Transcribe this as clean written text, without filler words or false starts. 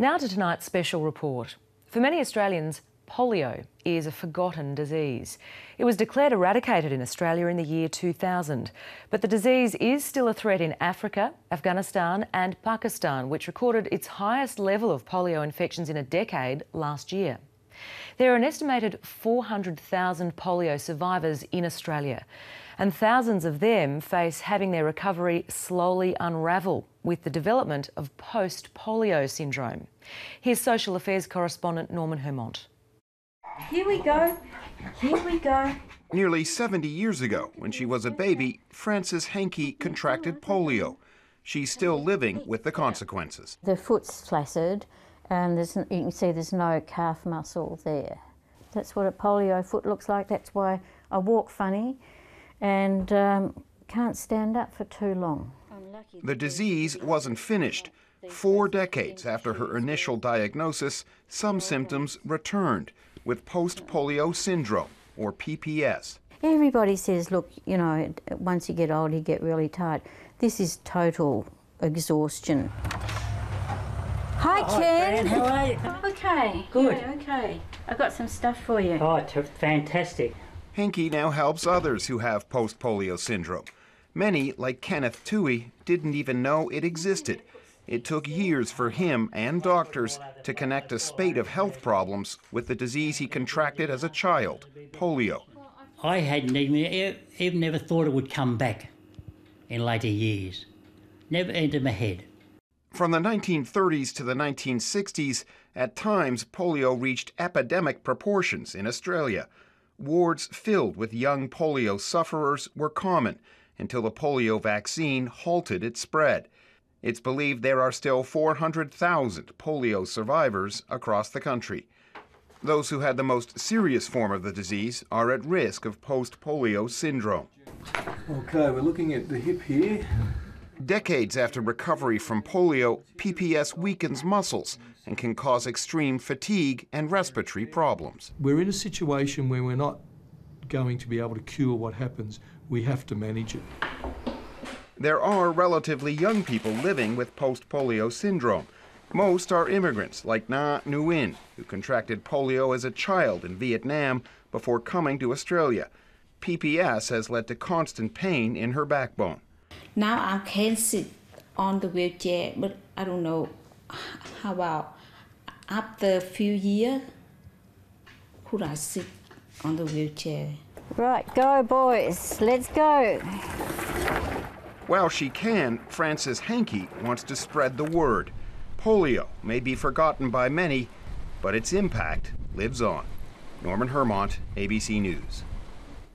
Now to tonight's special report. For many Australians, polio is a forgotten disease. It was declared eradicated in Australia in the year 2000, but the disease is still a threat in Africa, Afghanistan and Pakistan, which recorded its highest level of polio infections in a decade last year. There are an estimated 400,000 polio survivors in Australia, and thousands of them face having their recovery slowly unravel with the development of Post Polio Syndrome. Here's Social Affairs correspondent Norman Hermont. Here we go. Here we go. Nearly 70 years ago, when she was a baby, Frances Hankey contracted polio. She's still living with the consequences. The foot's flaccid and you can see there's no calf muscle there. That's what a polio foot looks like. That's why I walk funny and can't stand up for too long. The disease wasn't finished. 4 decades after her initial diagnosis, some symptoms returned with Post Polio Syndrome, or PPS. Everybody says, look, you know, once you get old, you get really tired. This is total exhaustion. Hi, Ken. How are you? Okay. Good. Yeah, okay. I've got some stuff for you. Oh, fantastic. Hankey now helps others who have Post Polio Syndrome. Many, like Kenneth Toohey, didn't even know it existed. It took years for him and doctors to connect a spate of health problems with the disease he contracted as a child, polio. I hadn't even ever thought it would come back in later years. Never entered my head. From the 1930s to the 1960s, at times polio reached epidemic proportions in Australia. Wards filled with young polio sufferers were common until the polio vaccine halted its spread. It's believed there are still 400,000 polio survivors across the country. Those who had the most serious form of the disease are at risk of post-polio syndrome. Okay, we're looking at the hip here. Decades after recovery from polio, PPS weakens muscles and can cause extreme fatigue and respiratory problems. We're in a situation where we're not going to be able to cure what happens. We have to manage it. There are relatively young people living with post-polio syndrome. Most are immigrants like Na Nguyen, who contracted polio as a child in Vietnam before coming to Australia. PPS has led to constant pain in her backbone. Now I can sit on the wheelchair, but I don't know how about after a few years, could I sit on the wheelchair? Right, go boys, let's go. While she can, Frances Hankey wants to spread the word. Polio may be forgotten by many, but its impact lives on. Norman Hermont, ABC News.